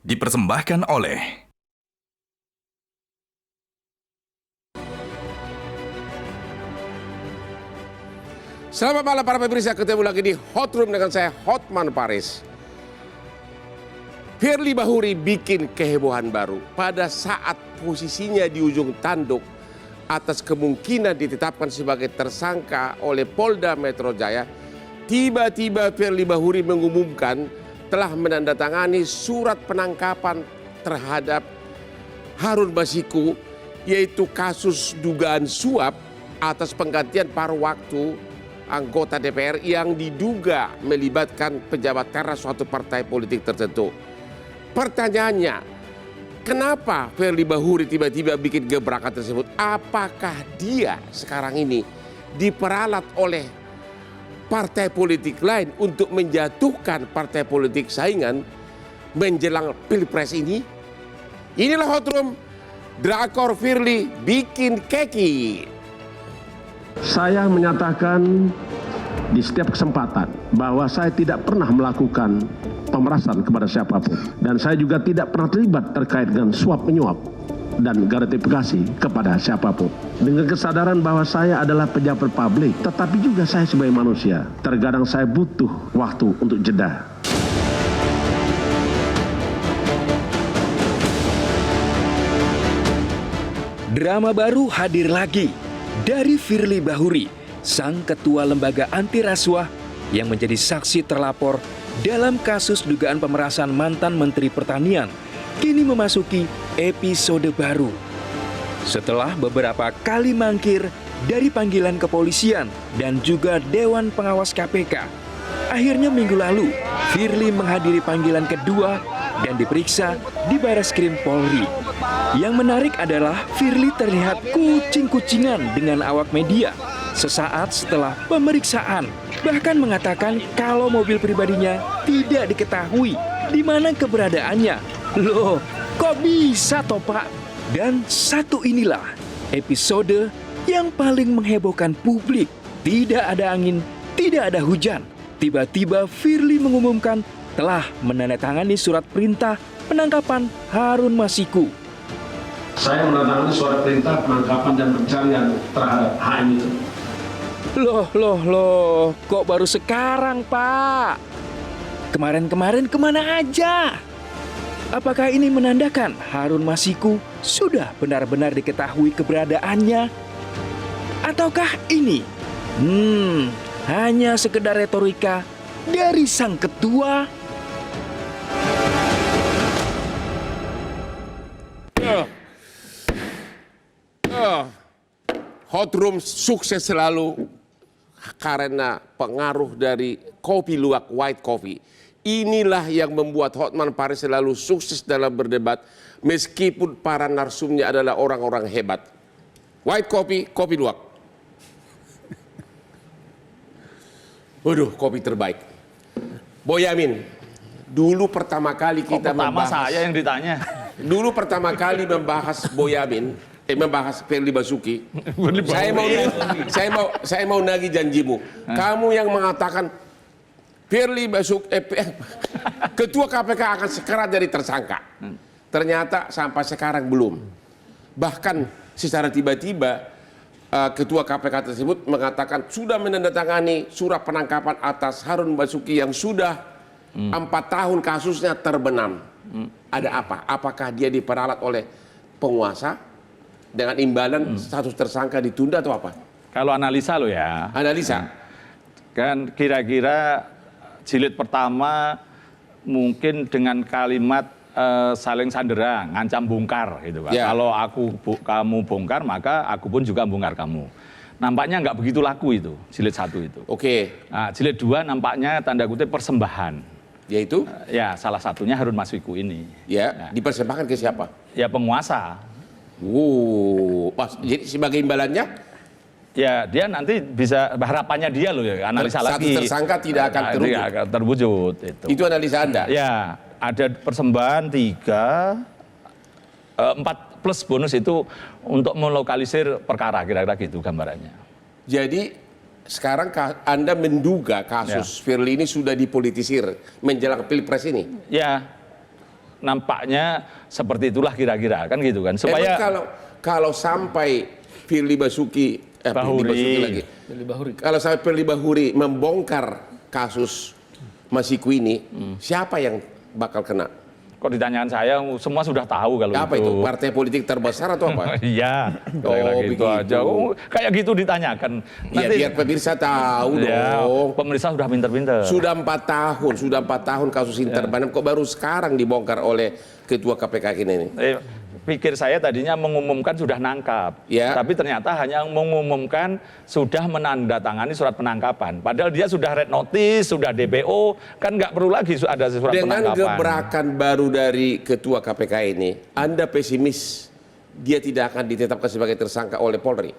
Dipersembahkan oleh Selamat malam para pemirsa, ketemu lagi di Hot Room dengan saya Hotman Paris. Firly Bahuri bikin kehebohan baru pada saat posisinya di ujung tanduk atas kemungkinan ditetapkan sebagai tersangka oleh Polda Metro Jaya. Tiba-tiba Firly Bahuri mengumumkan telah menandatangani surat penangkapan terhadap Harun Masiku, yaitu kasus dugaan suap atas penggantian paruh waktu anggota DPR yang diduga melibatkan pejabat teras suatu partai politik tertentu. Pertanyaannya, kenapa Firly Bahuri tiba-tiba bikin gebrakan tersebut? Apakah dia sekarang ini diperalat oleh partai politik lain untuk menjatuhkan partai politik saingan menjelang Pilpres ini? Inilah Hot Room, drakor Firly bikin keki. Saya menyatakan di setiap kesempatan bahwa saya tidak pernah melakukan pemerasan kepada siapapun. Dan saya juga tidak pernah terlibat terkait dengan suap menyuap dan gratifikasi kepada siapapun. Dengan kesadaran bahwa saya adalah pejabat publik, tetapi juga saya sebagai manusia. Terkadang saya butuh waktu untuk jeda. Drama baru hadir lagi dari Firly Bahuri, sang ketua lembaga anti rasuah yang menjadi saksi terlapor dalam kasus dugaan pemerasan mantan Menteri Pertanian, kini memasuki episode baru. Setelah beberapa kali mangkir dari panggilan kepolisian dan juga Dewan Pengawas KPK, akhirnya minggu lalu Firly menghadiri panggilan kedua dan diperiksa di Bareskrim Polri. Yang menarik adalah Firly terlihat kucing-kucingan dengan awak media sesaat setelah pemeriksaan. Bahkan mengatakan kalau mobil pribadinya tidak diketahui di mana keberadaannya. Loh, kok bisa toh Pak? Dan satu inilah episode yang paling menghebohkan publik. Tidak ada angin, tidak ada hujan. Tiba-tiba Firly mengumumkan telah menandatangani surat perintah penangkapan Harun Masiku. Saya menandatangani surat perintah penangkapan dan pencarian terhadap HM itu. Loh, kok baru sekarang, Pak? Kemarin-kemarin kemana aja? Apakah ini menandakan Harun Masiku sudah benar-benar diketahui keberadaannya? Ataukah ini hanya sekedar retorika dari sang ketua? Hot Room sukses selalu karena pengaruh dari kopi luwak white coffee. Inilah yang membuat Hotman Paris selalu sukses dalam berdebat meskipun para narsumnya adalah orang-orang hebat. White coffee, kopi luwak. Waduh, kopi terbaik. Boyamin, dulu pertama kali kita membahas... saya yang ditanya. Dulu pertama kali membahas Boyamin, membahas Firly Basuki. Saya mau nagih janjimu. Kamu yang mengatakan Firly Basuki, Ketua KPK akan segera jadi tersangka. Ternyata sampai sekarang belum. Bahkan secara tiba-tiba Ketua KPK tersebut mengatakan sudah menandatangani surat penangkapan atas Harun Basuki yang sudah 4 tahun kasusnya terbenam. Ada apa? Apakah dia diperalat oleh penguasa dengan imbalan status tersangka ditunda atau apa? Kalau analisa lo ya. Analisa. Kan kira-kira jilid pertama mungkin dengan kalimat saling sandera, ngancam bongkar gitu kan. Ya. Kalau kamu bongkar maka aku pun juga bongkar kamu. Nampaknya nggak begitu laku itu, jilid 1 itu. Oke. Nah, jilid 2 nampaknya tanda kutip persembahan. Yaitu? Ya, salah satunya Harun Masiku ini. Ya, dipersembahkan ke siapa? Ya penguasa. Jadi sebagai imbalannya? Ya, dia nanti bisa, harapannya dia loh ya, analisa lagi. Satu tersangka tidak akan terwujud. Tidak akan terwujud. Itu analisa Anda? Ya, ada persembahan 4 plus bonus itu untuk melokalisir perkara, kira-kira gitu gambarannya. Jadi sekarang Anda menduga kasus Firly ini sudah dipolitisir menjelang Pilpres ini? Ya, nampaknya seperti itulah kira-kira kan gitu kan. Supaya Emang kalau sampai Firly Basuki Bahuri. Kalau sampai Firly Bahuri membongkar kasus Masiku ini, siapa yang bakal kena? kok ditanyakan saya, semua sudah tahu kalau Apa itu? Partai politik terbesar atau apa? Iya, kira-kira gitu begitu. aja. Oh, kayak gitu ditanyakan. Ya, biar pemirsa tahu Ya, dong. pemirsa sudah pinter-pinter. Sudah 4 tahun kasus Interbanam, kok baru sekarang dibongkar oleh Ketua KPK ini? Pikir saya tadinya mengumumkan sudah nangkap, Ya. tapi ternyata hanya mengumumkan sudah menandatangani surat penangkapan. Padahal dia sudah red notice, sudah DPO, kan nggak perlu lagi ada surat Dengan penangkapan. gebrakan baru dari Ketua KPK ini, Anda pesimis dia tidak akan ditetapkan sebagai tersangka oleh Polri?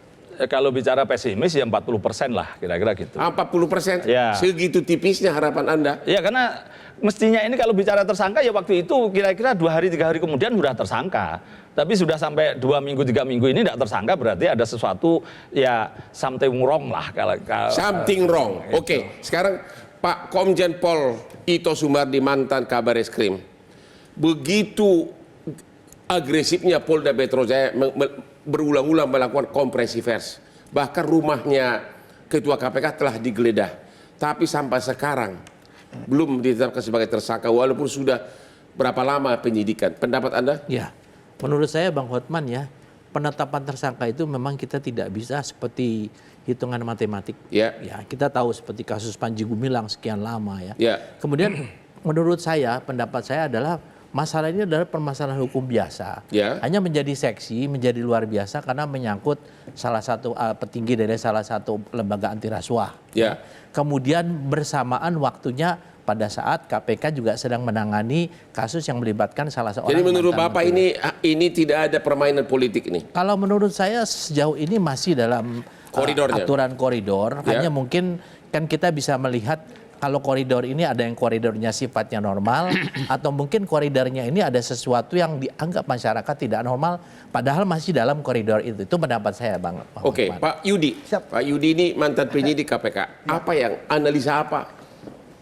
Kalau bicara pesimis ya 40% lah, kira-kira gitu. 40%? Ya. Segitu tipisnya harapan Anda? Ya karena mestinya ini kalau bicara tersangka ya waktu itu kira-kira 2 hari 3 hari kemudian sudah tersangka. Tapi sudah sampai 2 minggu 3 minggu ini tidak tersangka, berarti ada sesuatu ya something wrong lah. Something wrong. Oke, sekarang Pak Komjen Pol Ito Sumardi, mantan Kabar Eskrim, begitu agresifnya Polda Metro Jaya berulang-ulang melakukan kompresi pers. Bahkan rumahnya Ketua KPK telah digeledah. Tapi sampai sekarang belum ditetapkan sebagai tersangka walaupun sudah berapa lama penyidikan. Pendapat Anda? Ya, menurut saya Bang Hotman ya, penetapan tersangka itu memang kita tidak bisa seperti hitungan matematik. Ya. Ya, kita tahu seperti kasus Panji Gumilang sekian lama ya. Ya. Kemudian menurut saya, pendapat saya adalah masalah ini adalah permasalahan hukum biasa. Ya. Hanya menjadi seksi, menjadi luar biasa karena menyangkut salah satu petinggi dari salah satu lembaga anti rasuah. Ya. Kemudian bersamaan waktunya pada saat KPK juga sedang menangani kasus yang melibatkan salah seorang. Jadi menurut mantan Bapak menteri. ini tidak ada permainan politik ini? Kalau menurut saya sejauh ini masih dalam Koridornya. aturan koridor. Ya. Hanya mungkin kan kita bisa melihat kalau koridor ini ada yang koridornya sifatnya normal atau mungkin koridornya ini ada sesuatu yang dianggap masyarakat tidak normal padahal masih dalam koridor itu. Itu pendapat saya Bang. Oke, Hotman. Pak Yudi. Siap. Pak Yudi ini mantan penyidik KPK. Apa yang analisa apa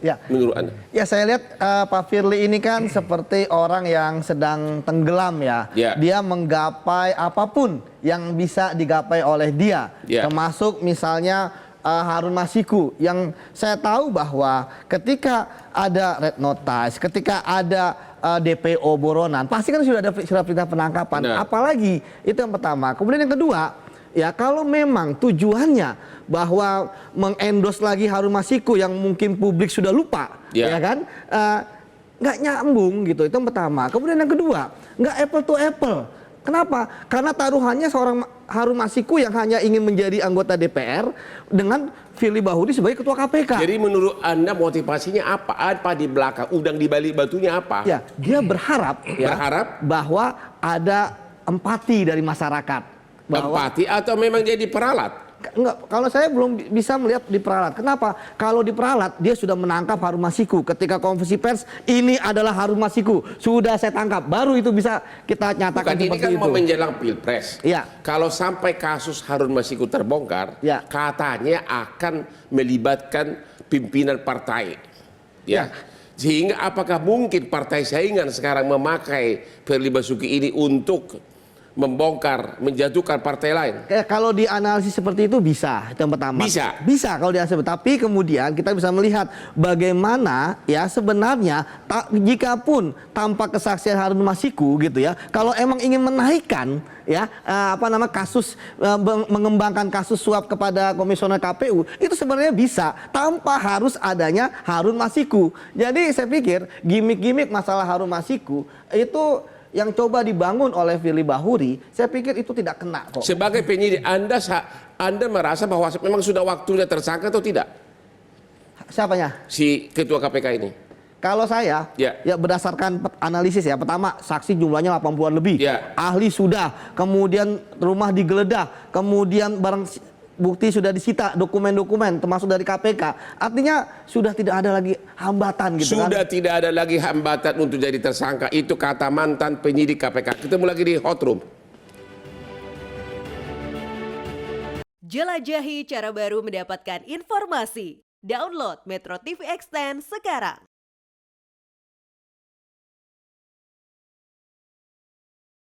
Ya, menurut Anda? ya saya lihat Pak Firly ini kan seperti orang yang sedang tenggelam ya. Ya. Dia menggapai apapun yang bisa digapai oleh dia, Ya. termasuk misalnya Harun Masiku yang saya tahu bahwa ketika ada red notice, ketika ada DPO buronan, pasti kan sudah ada surat perintah penangkapan. Benar. Apalagi itu yang pertama. Kemudian yang kedua, ya kalau memang tujuannya bahwa mengendos lagi Harun Masiku yang mungkin publik sudah lupa, Ya. ya kan, nggak nyambung gitu. Itu yang pertama. Kemudian yang kedua, nggak apple to apple. Kenapa? Karena taruhannya seorang Harun Masiku yang hanya ingin menjadi anggota DPR dengan Firly Bahuri sebagai ketua KPK. Jadi menurut Anda motivasinya apa? Apa di belakang? Udang di balik batunya apa? Ya, dia berharap, ya, Berharap? bahwa ada empati dari masyarakat. Bahwa Empati atau memang jadi peralat? enggak, kalau saya belum bisa melihat di peralat. Kenapa? Kalau di peralat dia sudah menangkap Harun Masiku. Ketika konversi pers, ini adalah Harun Masiku. Sudah saya tangkap. Baru itu bisa kita nyatakan Bukan, ini seperti kan itu. mau menjelang Pilpres. Iya. Kalau sampai kasus Harun Masiku terbongkar, Ya. katanya akan melibatkan pimpinan partai. Ya. Sehingga apakah mungkin partai saingan sekarang memakai Firly Basuki ini untuk membongkar, menjatuhkan partai lain? Kayak kalau dianalisis seperti itu bisa, itu yang pertama. Bisa? Bisa kalau dianalisis. Tapi kemudian kita bisa melihat bagaimana ya sebenarnya jika pun tanpa kesaksian Harun Masiku gitu ya, kalau emang ingin menaikkan ya kasus mengembangkan kasus suap kepada komisioner KPU itu sebenarnya bisa tanpa harus adanya Harun Masiku. Jadi saya pikir gimmick-gimmick masalah Harun Masiku itu yang coba dibangun oleh Firly Bahuri, saya pikir itu tidak kena kok. Sebagai penyidik, Anda merasa bahwa memang sudah waktunya tersangka atau tidak? Siapanya? Si Ketua KPK ini? Kalau saya, Ya. ya berdasarkan analisis ya, pertama saksi jumlahnya 80-an lebih, Ya. ahli sudah, kemudian rumah digeledah, kemudian barang bukti sudah disita, dokumen-dokumen termasuk dari KPK, artinya sudah tidak ada lagi hambatan gitu Sudah kan. tidak ada lagi hambatan untuk jadi tersangka. Itu kata mantan penyidik KPK. Ketemu lagi di Hot Room. Jelajahi cara baru mendapatkan informasi. Download Metro TV Extend sekarang.